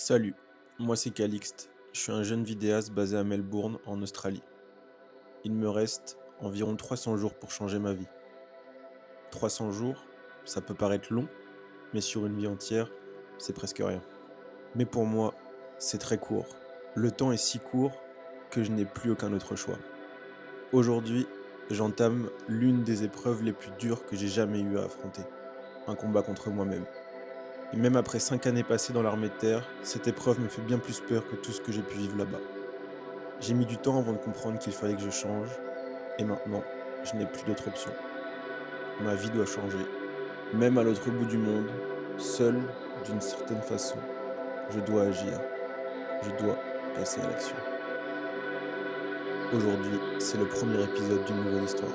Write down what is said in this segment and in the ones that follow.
Salut, moi c'est Calixte, je suis un jeune vidéaste basé à Melbourne, en Australie. Il me reste environ 300 jours pour changer ma vie. 300 jours, ça peut paraître long, mais sur une vie entière, c'est presque rien. Mais pour moi, c'est très court. Le temps est si court que je n'ai plus aucun autre choix. Aujourd'hui, j'entame l'une des épreuves les plus dures que j'ai jamais eu à affronter. Un combat contre moi-même. Et même après 5 années passées dans l'armée de terre, cette épreuve me fait bien plus peur que tout ce que j'ai pu vivre là-bas. J'ai mis du temps avant de comprendre qu'il fallait que je change, et maintenant, je n'ai plus d'autre option. Ma vie doit changer. Même à l'autre bout du monde, seul, d'une certaine façon, je dois agir. Je dois passer à l'action. Aujourd'hui, c'est le premier épisode d'une nouvelle histoire.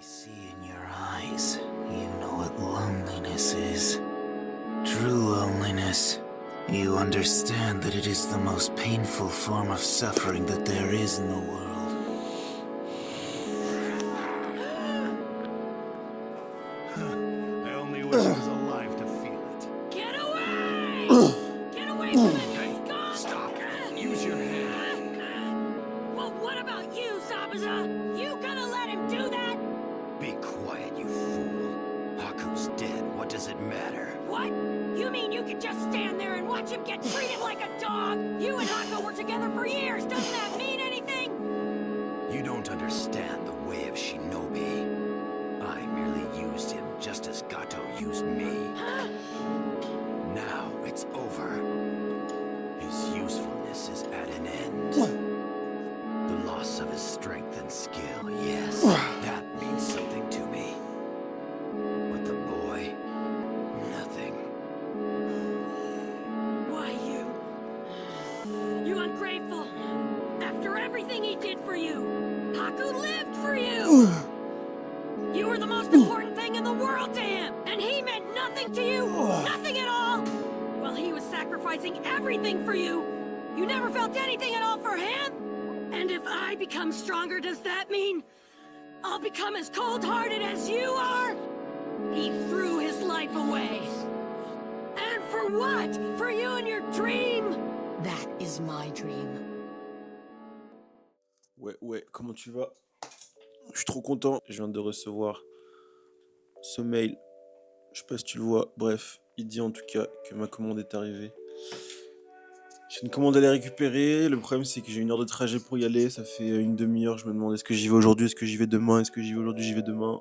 See in your eyes, you know what loneliness is. True loneliness. You understand that it is the most painful form of suffering that there is in the world. I only wish I was alive to feel it. Get away! Get away from it! Hey, Scott! stop! Use your head. Well, what about you, Sabuza? You gonna let him do that? Be quiet, you fool. Haku's dead. What does it matter? What? You mean you could just stand there and watch him get treated like a dog? You and Hako were together for years. Doesn't that mean anything? You don't understand the way of Shinobi. I merely used him just as Gato used me. Huh? Now it's over. His usefulness is at an end. The loss of his strength and skill, yes, that means something to me. But the boy, nothing. Why you? You ungrateful. After everything he did for you, Haku lived for you. You were the most important thing in the world to him, and he meant nothing to you, nothing at all. While he was sacrificing everything for you, you never felt anything at all for him. And if I become stronger, does that mean I'll become as cold-hearted as you are? He threw his life away. And for what? For you and your dream? That is my dream. Ouais, comment tu vas? Je suis trop content, je viens de recevoir ce mail. Je sais pas si tu le vois, bref, il dit en tout cas que ma commande est arrivée. J'ai une commande à aller récupérer, le problème c'est que j'ai 1 heure de trajet pour y aller, ça fait une demi-heure, je me demande est-ce que j'y vais aujourd'hui, est-ce que j'y vais demain, est-ce que j'y vais aujourd'hui, j'y vais demain.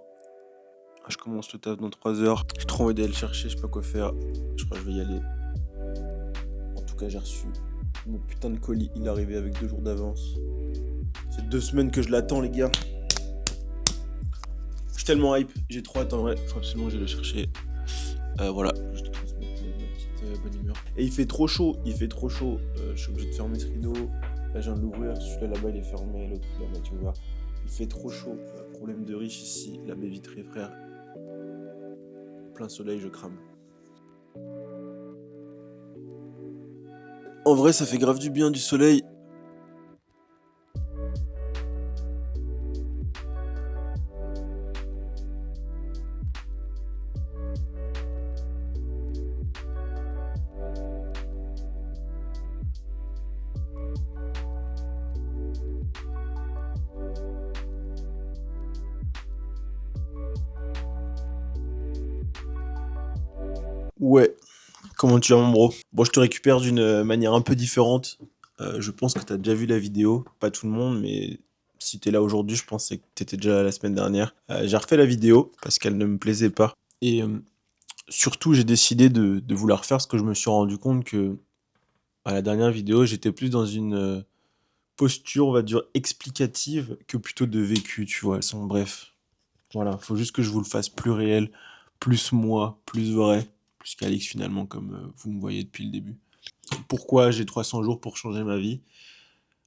Je commence le taf dans 3 heures, j'ai trop envie d'aller le chercher, je sais pas quoi faire, je crois que je vais y aller. En tout cas j'ai reçu mon putain de colis, il est arrivé avec 2 jours d'avance. C'est 2 semaines que je l'attends les gars. Je suis tellement hype, j'ai trop hâte en vrai, faut absolument que j'aille le chercher. Voilà, je te transmets ma petite bonne humeur. Et il fait trop chaud, je suis obligé de fermer ce rideau. Là je viens de l'ouvrir, celui-là là-bas il est fermé, l'autre là moitié ouvert. Il fait trop chaud, problème de riche ici, la baie vitrée frère. Plein soleil, je crame. En vrai ça fait grave du bien du soleil. Ouais, comment tu vas mon bro? Bon, je te récupère d'une manière un peu différente. Je pense que t'as déjà vu la vidéo, pas tout le monde, mais si t'es là aujourd'hui, je pense que t'étais déjà là la semaine dernière. J'ai refait la vidéo parce qu'elle ne me plaisait pas. Et surtout, j'ai décidé de vous la refaire parce que je me suis rendu compte que à la dernière vidéo, j'étais plus dans une posture, on va dire, explicative que plutôt de vécu, tu vois. Bref, voilà, faut juste que je vous le fasse plus réel, plus moi, plus vrai, plus qu'Alix finalement, comme vous me voyez depuis le début. Pourquoi j'ai 300 jours pour changer ma vie?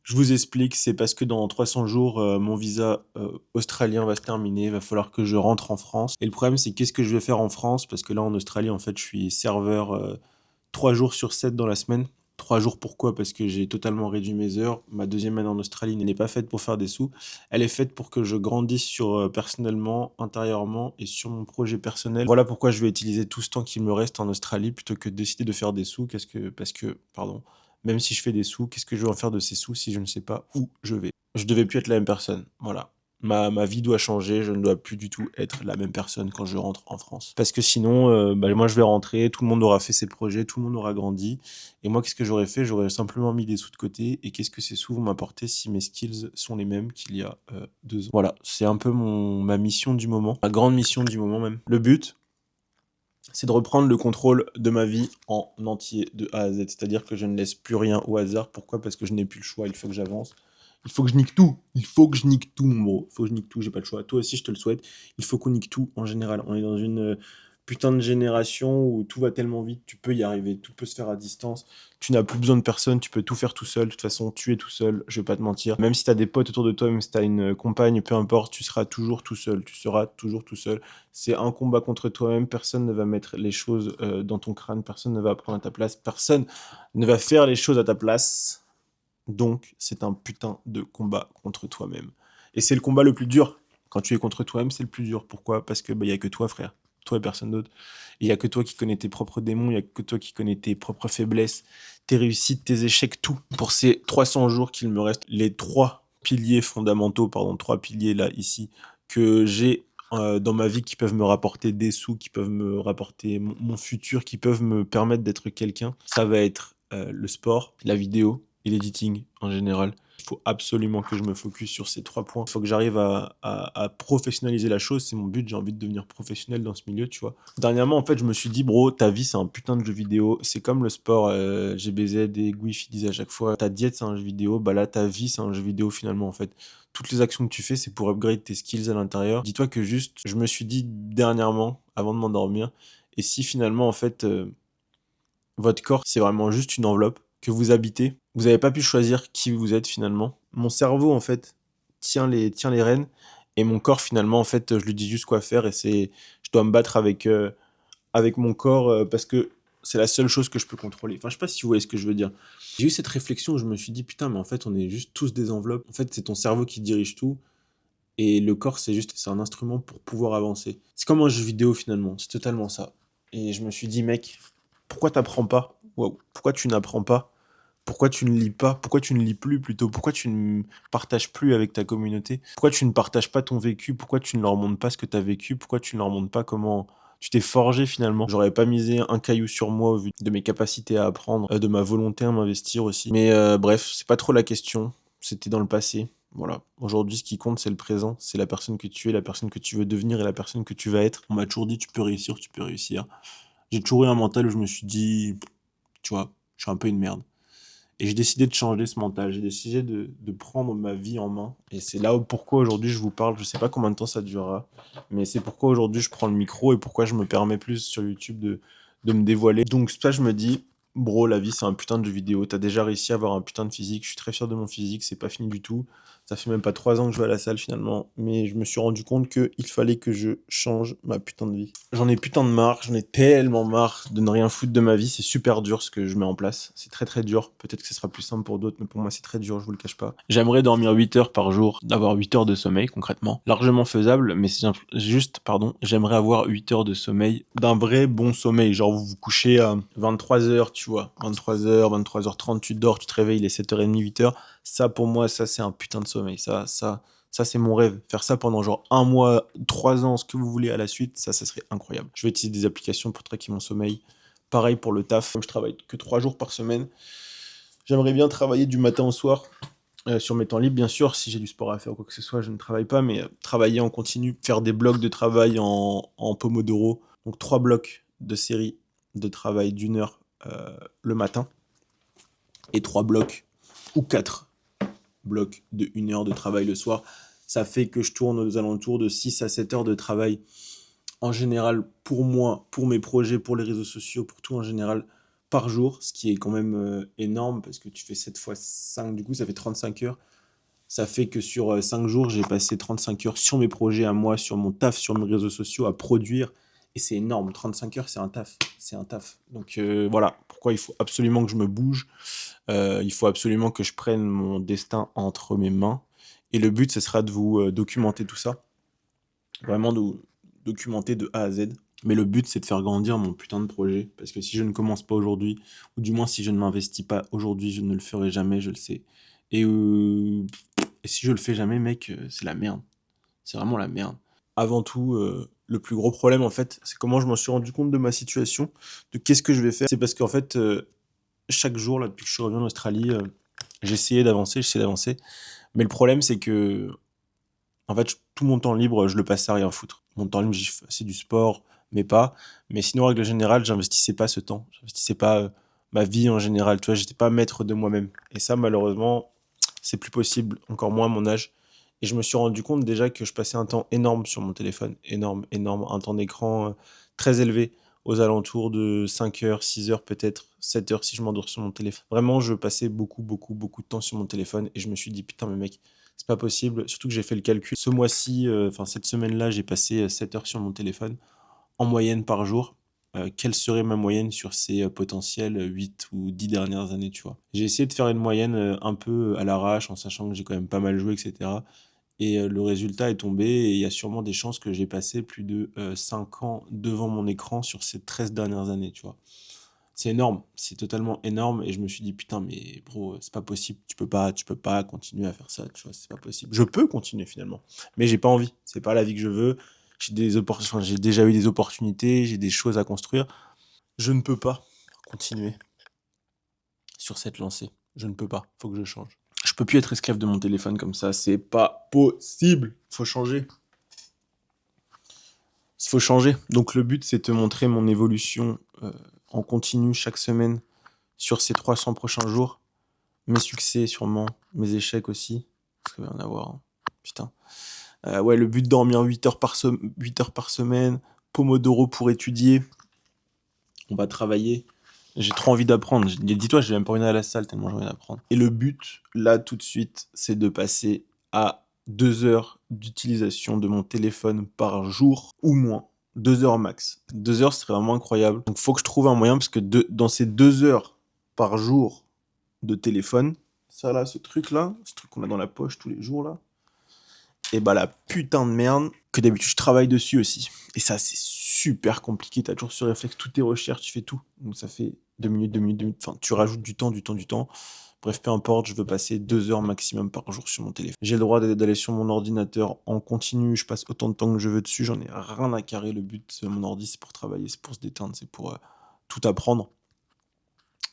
Je vous explique, c'est parce que dans 300 jours, mon visa australien va se terminer, il va falloir que je rentre en France. Et le problème, c'est qu'est-ce que je vais faire en France? Parce que là, en Australie, en fait, je suis serveur 3 jours sur 7 dans la semaine, 3 jours, pourquoi? Parce que j'ai totalement réduit mes heures. Ma deuxième année en Australie n'est pas faite pour faire des sous. Elle est faite pour que je grandisse personnellement, intérieurement et sur mon projet personnel. Voilà pourquoi je vais utiliser tout ce temps qui me reste en Australie plutôt que de décider de faire des sous. Même si je fais des sous, qu'est-ce que je vais en faire de ces sous si je ne sais pas où je vais? Je devais plus être la même personne. Voilà. Ma vie doit changer, je ne dois plus du tout être la même personne quand je rentre en France. Parce que sinon, moi je vais rentrer, tout le monde aura fait ses projets, tout le monde aura grandi. Et moi, qu'est-ce que j'aurais fait? J'aurais simplement mis des sous de côté. Et qu'est-ce que ces sous vont m'apporter si mes skills sont les mêmes qu'il y a 2 ans? Voilà, c'est un peu ma mission du moment, ma grande mission du moment même. Le but, c'est de reprendre le contrôle de ma vie en entier, de A à Z. C'est-à-dire que je ne laisse plus rien au hasard. Pourquoi? Parce que je n'ai plus le choix, il faut que j'avance. Il faut que je nique tout. Il faut que je nique tout, mon bro. Il faut que je nique tout, j'ai pas le choix. Toi aussi, je te le souhaite. Il faut qu'on nique tout en général. On est dans une putain de génération où tout va tellement vite, tu peux y arriver, tout peut se faire à distance. Tu n'as plus besoin de personne, tu peux tout faire tout seul. De toute façon, tu es tout seul, je vais pas te mentir. Même si t'as des potes autour de toi, même si t'as une compagne, peu importe, tu seras toujours tout seul. Tu seras toujours tout seul. C'est un combat contre toi-même. Personne ne va mettre les choses dans ton crâne. Personne ne va prendre à ta place. Personne ne va faire les choses à ta place. Donc, c'est un putain de combat contre toi-même. Et c'est le combat le plus dur. Quand tu es contre toi-même, c'est le plus dur. Pourquoi? Parce que y a que toi, frère. Toi et personne d'autre. Il y a que toi qui connais tes propres démons, il y a que toi qui connais tes propres faiblesses, tes réussites, tes échecs, tout. Pour ces 300 jours qu'il me reste, les 3 piliers fondamentaux, 3 piliers là, ici, que j'ai dans ma vie qui peuvent me rapporter des sous, qui peuvent me rapporter mon futur, qui peuvent me permettre d'être quelqu'un, ça va être le sport, la vidéo et l'editing en général. Il faut absolument que je me focus sur ces 3 points. Il faut que j'arrive à professionnaliser la chose. C'est mon but. J'ai envie de devenir professionnel dans ce milieu, tu vois. Dernièrement, en fait, je me suis dit, bro, ta vie, c'est un putain de jeu vidéo. C'est comme le sport. GBZ et Guif, ils disent à chaque fois, ta diète, c'est un jeu vidéo. Bah là, ta vie, c'est un jeu vidéo finalement, en fait. Toutes les actions que tu fais, c'est pour upgrade tes skills à l'intérieur. Dis-toi que juste, je me suis dit dernièrement, avant de m'endormir, et si finalement, en fait, votre corps, c'est vraiment juste une enveloppe que vous habitez. Vous n'avez pas pu choisir qui vous êtes finalement. Mon cerveau, en fait, tient les rênes. Et mon corps, finalement, en fait, je lui dis juste quoi faire. Et je dois me battre avec mon corps parce que c'est la seule chose que je peux contrôler. Enfin, je sais pas si vous voyez ce que je veux dire. J'ai eu cette réflexion où je me suis dit, putain, mais en fait, on est juste tous des enveloppes. En fait, c'est ton cerveau qui dirige tout. Et le corps, c'est un instrument pour pouvoir avancer. C'est comme un jeu vidéo, finalement. C'est totalement ça. Et je me suis dit, mec, pourquoi t'apprends pas? Wow. Pourquoi tu n'apprends pas? Pourquoi tu ne lis pas? Pourquoi tu ne lis plus plutôt? Pourquoi tu ne partages plus avec ta communauté? Pourquoi tu ne partages pas ton vécu? Pourquoi tu ne leur montres pas ce que tu as vécu? Pourquoi tu ne leur montres pas comment tu t'es forgé finalement? J'aurais pas misé un caillou sur moi au vu de mes capacités à apprendre, de ma volonté à m'investir aussi. Mais bref, c'est pas trop la question. C'était dans le passé. Voilà. Aujourd'hui, ce qui compte, c'est le présent. C'est la personne que tu es, la personne que tu veux devenir et la personne que tu vas être. On m'a toujours dit, tu peux réussir, tu peux réussir. J'ai toujours eu un mental où je me suis dit, tu vois, je suis un peu une merde. Et j'ai décidé de changer ce mental, j'ai décidé de prendre ma vie en main. Et c'est là pourquoi aujourd'hui je vous parle, je sais pas combien de temps ça durera, mais c'est pourquoi aujourd'hui je prends le micro et pourquoi je me permets plus sur YouTube de me dévoiler. Donc ça, je me dis, bro, la vie c'est un putain de jeu vidéo, t'as déjà réussi à avoir un putain de physique, je suis très fier de mon physique, c'est pas fini du tout. Ça fait même pas 3 ans que je vais à la salle finalement, mais je me suis rendu compte qu'il fallait que je change ma putain de vie. J'en ai putain de marre, j'en ai tellement marre de ne rien foutre de ma vie, c'est super dur ce que je mets en place, c'est très très dur, peut-être que ce sera plus simple pour d'autres, mais pour moi c'est très dur, je vous le cache pas. J'aimerais dormir 8 heures par jour, d'avoir 8 heures de sommeil concrètement, largement faisable, mais c'est juste, j'aimerais avoir 8 heures de sommeil, d'un vrai bon sommeil, genre vous vous couchez à 23h, tu vois, 23h, 23h30, tu dors, tu te réveilles, il est 7h30, 8h, ça pour moi, ça c'est un putain de sommeil, ça c'est mon rêve. Faire ça pendant genre 1 mois, 3 ans, ce que vous voulez à la suite, ça serait incroyable. Je vais utiliser des applications pour traquer mon sommeil. Pareil pour le taf. Comme je travaille que 3 jours par semaine, j'aimerais bien travailler du matin au soir. Sur mes temps libres, bien sûr, si j'ai du sport à faire ou quoi que ce soit, je ne travaille pas, mais travailler en continu, faire des blocs de travail en Pomodoro. Donc 3 blocs de série de travail d'1 heure le matin et 3 blocs ou 4 blocs de 1 heure de travail le soir. Ça fait que je tourne aux alentours de 6 à 7 heures de travail en général pour moi, pour mes projets, pour les réseaux sociaux, pour tout en général par jour, ce qui est quand même énorme parce que tu fais 7 fois 5, du coup ça fait 35 heures. Ça fait que sur 5 jours, j'ai passé 35 heures sur mes projets à moi, sur mon taf, sur mes réseaux sociaux, à produire Et c'est énorme, 35 heures, c'est un taf. C'est un taf. Donc voilà, pourquoi il faut absolument que je me bouge. Il faut absolument que je prenne mon destin entre mes mains. Et le but, ce sera de vous documenter tout ça. Vraiment de vous documenter de A à Z. Mais le but, c'est de faire grandir mon putain de projet. Parce que si je ne commence pas aujourd'hui, ou du moins si je ne m'investis pas aujourd'hui, je ne le ferai jamais, je le sais. Et si je le fais jamais, mec, c'est la merde. C'est vraiment la merde. Avant tout, le plus gros problème, en fait, c'est comment je m'en suis rendu compte de ma situation, de qu'est-ce que je vais faire. C'est parce qu'en fait, chaque jour, là, depuis que je suis revenu en Australie, j'essayais d'avancer. Mais le problème, c'est que, en fait, tout mon temps libre, je le passais à rien foutre. Mon temps libre, j'y faisais du sport, mais pas. Mais sinon, en règle générale, j'investissais pas ce temps. J'investissais pas ma vie en général. Tu vois, j'étais pas maître de moi-même. Et ça, malheureusement, c'est plus possible, encore moins à mon âge. Et je me suis rendu compte déjà que je passais un temps énorme sur mon téléphone. Énorme, énorme. Un temps d'écran très élevé, aux alentours de 5 heures, 6 heures peut-être, 7 heures si je m'endors sur mon téléphone. Vraiment, je passais beaucoup, beaucoup, beaucoup de temps sur mon téléphone. Et je me suis dit, putain, mais mec, c'est pas possible. Surtout que j'ai fait le calcul. Ce mois-ci, cette semaine-là, j'ai passé 7 heures sur mon téléphone, en moyenne par jour. Quelle serait ma moyenne sur ces potentielles 8 ou 10 dernières années, tu vois. J'ai essayé de faire une moyenne un peu à l'arrache, en sachant que j'ai quand même pas mal joué, etc. Et le résultat est tombé et il y a sûrement des chances que j'ai passé plus de 5 ans devant mon écran sur ces 13 dernières années, tu vois. C'est énorme, c'est totalement énorme et je me suis dit putain mais bro, c'est pas possible, tu peux pas continuer à faire ça, tu vois, c'est pas possible. Je peux continuer finalement, mais j'ai pas envie, c'est pas la vie que je veux. J'ai déjà eu des opportunités, j'ai des choses à construire. Je ne peux pas continuer sur cette lancée. Je ne peux pas, faut que je change. Je peux plus être esclave de mon téléphone comme ça, c'est pas possible. Faut changer. Il faut changer. Donc le but, c'est de te montrer mon évolution en continu chaque semaine sur ces 300 prochains jours. Mes succès sûrement, mes échecs aussi. Parce qu'il va y en avoir. Hein. Putain. Ouais, le but, dormir 8 heures par semaine. Pomodoro pour étudier. On va travailler. J'ai trop envie d'apprendre. Dis-toi, j'ai même pas envie d'aller à la salle tellement j'ai envie d'apprendre. Et le but, là, tout de suite, c'est de passer à 2 heures d'utilisation de mon téléphone par jour ou moins. 2 heures max. 2 heures, ce serait vraiment incroyable. Donc, faut que je trouve un moyen parce que dans ces 2 heures par jour de téléphone, ça là, ce truc qu'on a dans la poche tous les jours là, et bah la putain de merde que d'habitude je travaille dessus aussi. Et ça, c'est super compliqué. T'as toujours ce réflexe, toutes tes recherches, tu fais tout. Donc ça fait 2 minutes. Enfin, tu rajoutes du temps. Bref, peu importe, je veux passer 2 heures maximum par jour sur mon téléphone. J'ai le droit d'aller sur mon ordinateur en continu, je passe autant de temps que je veux dessus, j'en ai rien à carrer. Le but de mon ordi, c'est pour travailler, c'est pour se détendre, c'est pour tout apprendre.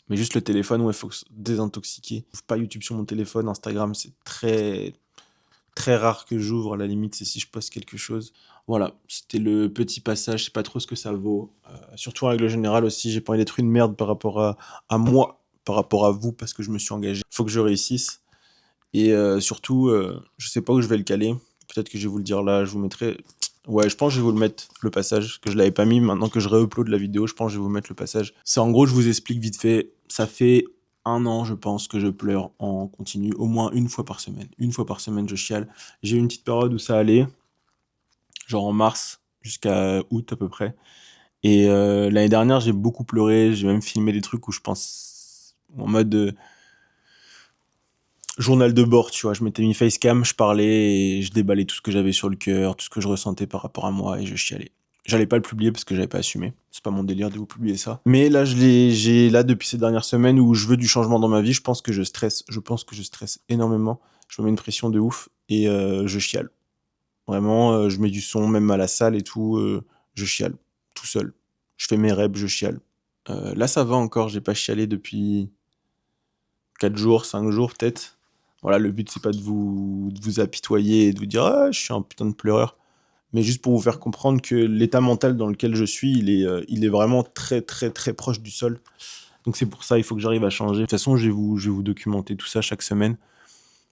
Mais juste le téléphone, ouais, il faut se désintoxiquer. Je trouve pas YouTube sur mon téléphone, Instagram, c'est très très rare que j'ouvre. À la limite, c'est si je poste quelque chose. Voilà, c'était le petit passage, je sais pas trop ce que ça vaut. Surtout en règle générale aussi, j'ai pas envie d'être une merde par rapport à moi, par rapport à vous, parce que je me suis engagé. Faut que je réussisse. Et surtout, je sais pas où je vais le caler. Peut-être que je vais vous le dire là, je vous mettrai... Ouais, je pense que je vais vous le mettre, le passage, que je l'avais pas mis. Maintenant que je réupload la vidéo, je pense que je vais vous mettre le passage. C'est en gros, je vous explique vite fait. Ça fait 1 an, je pense, que je pleure en continu, au moins une fois par semaine. Une fois par semaine, je chiale. J'ai eu une petite période où ça allait, genre en mars jusqu'à août à peu près. Et l'année dernière, j'ai beaucoup pleuré. J'ai même filmé des trucs où je pense en mode journal de bord, tu vois. Je m'étais mis facecam, je parlais et je déballais tout ce que j'avais sur le cœur, tout ce que je ressentais par rapport à moi et je chialais. J'allais pas le publier parce que j'avais pas assumé. C'est pas mon délire de vous publier ça. Mais là, j'ai là depuis ces dernières semaines où je veux du changement dans ma vie. Je pense que je stresse. Je pense que je stresse énormément. Je me mets une pression de ouf et je chiale. Vraiment, je mets du son même à la salle et tout. Je chiale tout seul. Je fais mes reps, je chiale. Là, ça va encore. J'ai pas chialé depuis 4 jours, 5 jours peut-être. Voilà, le but, c'est pas de vous apitoyer et de vous dire « Ah, je suis un putain de pleureur ». Mais juste pour vous faire comprendre que l'état mental dans lequel je suis, il est vraiment très, très, très proche du sol. Donc c'est pour ça, il faut que j'arrive à changer. De toute façon, je vais vous documenter tout ça chaque semaine.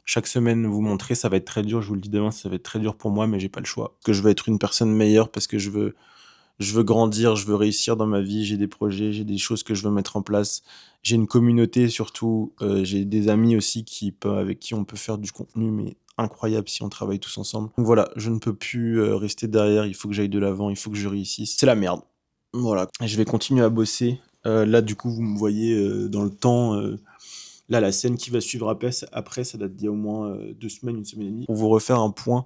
Chaque semaine, vous montrer, ça va être très dur. Je vous le dis d'avance, ça va être très dur pour moi, mais j'ai pas le choix. Que je veux être une personne meilleure parce que je veux grandir, je veux réussir dans ma vie, j'ai des projets, j'ai des choses que je veux mettre en place. J'ai une communauté surtout, j'ai des amis aussi avec qui on peut faire du contenu, mais incroyable si on travaille tous ensemble. Donc voilà, je ne peux plus rester derrière, il faut que j'aille de l'avant, il faut que je réussisse. C'est la merde. Voilà, je vais continuer à bosser. Là, du coup, vous me voyez dans le temps. Là, la scène qui va suivre après, ça date d'il y a au moins 2 semaines, 1 semaine et demie. Pour vous refaire un point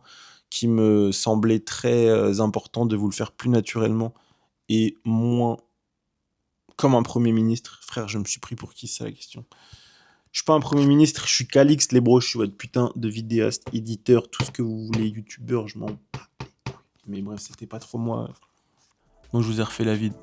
qui me semblait très important de vous le faire plus naturellement et moins comme un Premier ministre. Frère, je me suis pris pour qui, c'est ça la question. Je suis pas un Premier ministre, je suis Calixte, les bros, je suis votre putain de vidéaste, éditeur, tout ce que vous voulez, youtubeur, je m'en bats les couilles. Mais bref, c'était pas trop moi. Donc je vous ai refait la vide.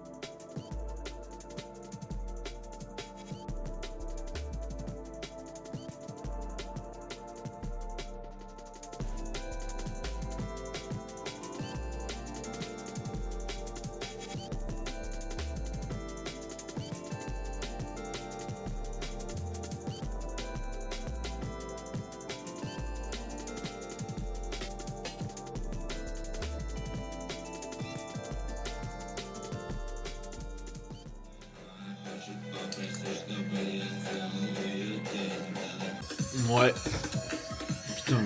Ouais. Putain.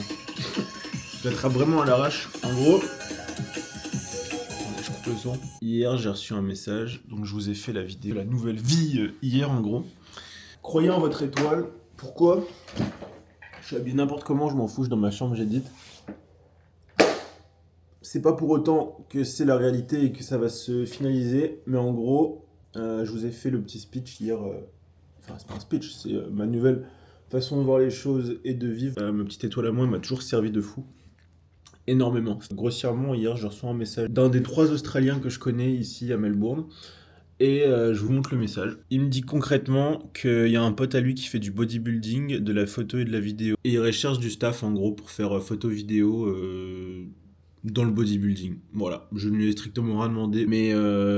Je l'attrape vraiment à l'arrache. En gros. Attendez, je coupe le son. Hier, j'ai reçu un message. Donc, je vous ai fait la vidéo, la nouvelle vie hier, en gros. Croyez en votre étoile. Pourquoi? Je suis habillé n'importe comment, je m'en fous, je suis dans ma chambre, j'édite. C'est pas pour autant que c'est la réalité et que ça va se finaliser. Mais en gros, je vous ai fait le petit speech hier. Enfin, c'est pas un speech, c'est ma nouvelle façon de voir les choses et de vivre. Ma petite étoile à moi, elle m'a toujours servi de fou. Énormément. Grossièrement, hier, je reçois un message d'un des 3 Australiens que je connais ici à Melbourne. Et je vous montre le message. Il me dit concrètement qu'il y a un pote à lui qui fait du bodybuilding, de la photo et de la vidéo. Et il recherche du staff, en gros, pour faire photo-vidéo dans le bodybuilding. Voilà, je ne lui ai strictement rien demandé. Mais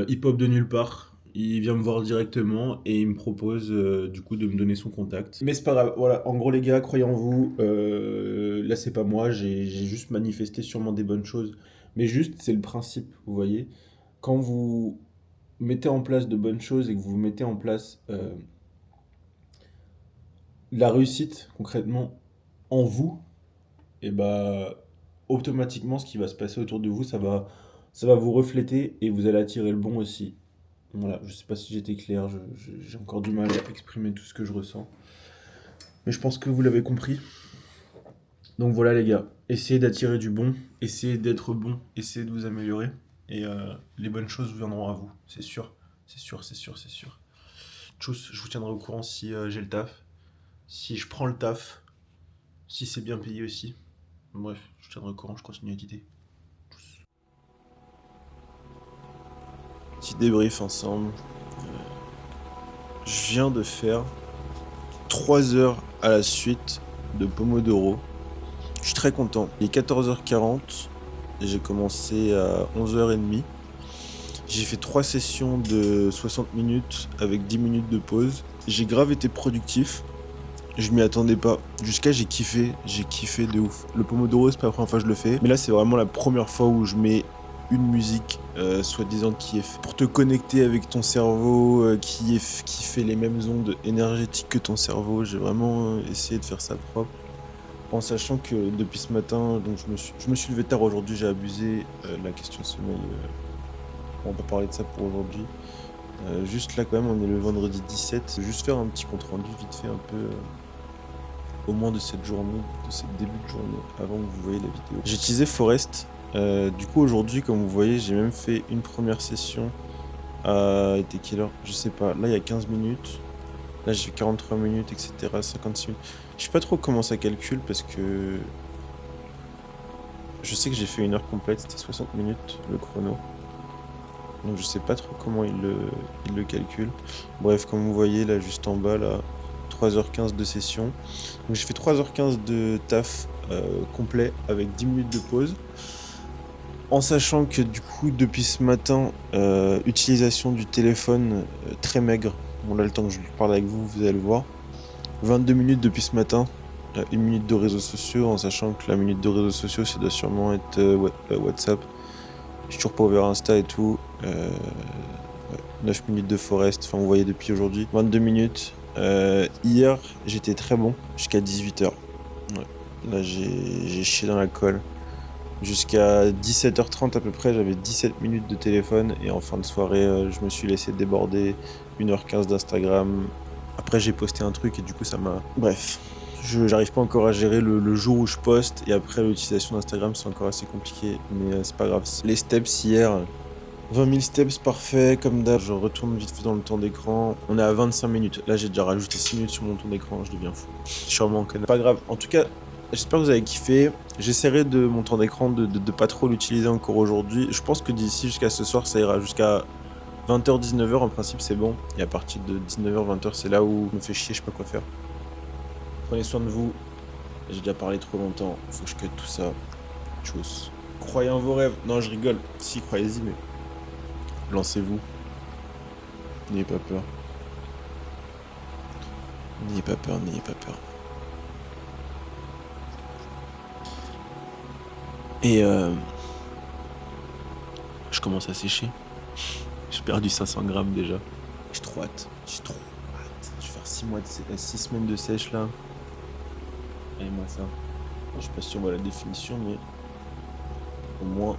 il pop de nulle part. Il vient me voir directement et il me propose du coup de me donner son contact. Mais c'est pas grave, voilà, en gros les gars, croyez en vous. Là c'est pas moi, j'ai juste manifesté sûrement des bonnes choses. Mais juste, c'est le principe, vous voyez. Quand vous mettez en place de bonnes choses et que vous mettez en place la réussite concrètement en vous, et bah automatiquement ce qui va se passer autour de vous, ça va vous refléter et vous allez attirer le bon aussi. Voilà, je sais pas si j'étais clair, j'ai encore du mal à exprimer tout ce que je ressens. Mais je pense que vous l'avez compris. Donc voilà les gars, essayez d'attirer du bon, essayez d'être bon, essayez de vous améliorer. Et les bonnes choses viendront à vous, c'est sûr. C'est sûr. Tchuss, je vous tiendrai au courant si j'ai le taf. Si je prends le taf. Si c'est bien payé aussi. Bref, je vous tiendrai au courant, je continue à éditer. Petit débrief ensemble. Je viens de faire 3 heures à la suite de Pomodoro. Je suis très content. Il est 14h40 et j'ai commencé à 11h30. J'ai fait 3 sessions de 60 minutes avec 10 minutes de pause. J'ai grave été productif. Je m'y attendais pas. Jusqu'à j'ai kiffé de ouf. Le Pomodoro, c'est pas la première fois que je le fais. Mais là, c'est vraiment la première fois où je mets une musique soi-disant qui est faite pour te connecter avec ton cerveau, qui fait les mêmes ondes énergétiques que ton cerveau. J'ai vraiment essayé de faire ça propre. En sachant que depuis ce matin, donc je me suis levé tard aujourd'hui, j'ai abusé de la question sommeil. On va parler de ça pour aujourd'hui. Juste là quand même, on est le vendredi 17. Juste faire un petit compte rendu vite fait un peu au moins de cette journée, de cette début de journée, avant que vous voyez la vidéo. J'ai utilisé Forest. Du coup aujourd'hui, comme vous voyez, j'ai même fait une première session à... était quelle heure? Je sais pas. Là il y a 15 minutes. Là j'ai fait 43 minutes, etc. 56 minutes. Je sais pas trop comment ça calcule parce que... Je sais que j'ai fait 1 heure complète, c'était 60 minutes le chrono. Donc je sais pas trop comment il le calcule. Bref, comme vous voyez là juste en bas, là, 3h15 de session. Donc j'ai fait 3h15 de taf complet avec 10 minutes de pause. En sachant que du coup depuis ce matin, utilisation du téléphone très maigre. Bon là le temps que je parle avec vous, vous allez le voir. 22 minutes depuis ce matin. 1 minute de réseaux sociaux, en sachant que la minute de réseaux sociaux, ça doit sûrement être WhatsApp. J'ai toujours pas ouvert Insta et tout. 9 minutes de Forest, enfin vous voyez depuis aujourd'hui. 22 minutes. Hier, j'étais très bon jusqu'à 18h. Ouais. Là, j'ai chié dans la colle. Jusqu'à 17h30 à peu près, j'avais 17 minutes de téléphone. Et en fin de soirée, je me suis laissé déborder 1h15 d'Instagram. Après, j'ai posté un truc et du coup, ça m'a... Bref, j'arrive pas encore à gérer le jour où je poste. Et après, l'utilisation d'Instagram, c'est encore assez compliqué. Mais c'est pas grave. Les steps hier... 20 000 steps, parfait, comme d'hab. Je retourne vite fait dans le temps d'écran. On est à 25 minutes. Là, j'ai déjà rajouté 6 minutes sur mon temps d'écran. Je deviens fou. Je suis vraiment en canard. Pas grave. En tout cas, j'espère que vous avez kiffé. J'essaierai de mon temps d'écran de pas trop l'utiliser encore aujourd'hui. Je pense que d'ici jusqu'à ce soir, ça ira jusqu'à 20h, 19h. En principe, c'est bon. Et à partir de 19h, 20h, c'est là où je me fais chier, je sais pas quoi faire. Prenez soin de vous. J'ai déjà parlé trop longtemps. Faut que je cut tout ça. Tchuss. Croyez en vos rêves. Non, je rigole. Si, croyez-y, mais... lancez-vous. N'ayez pas peur. N'ayez pas peur, n'ayez pas peur. Et je commence à sécher. J'ai perdu 500 grammes déjà. J'ai trop hâte. J'ai trop hâte. Je vais faire 6 semaines de sèche là. Regardez-moi ça. Je sais pas si on voit la définition, mais au moins.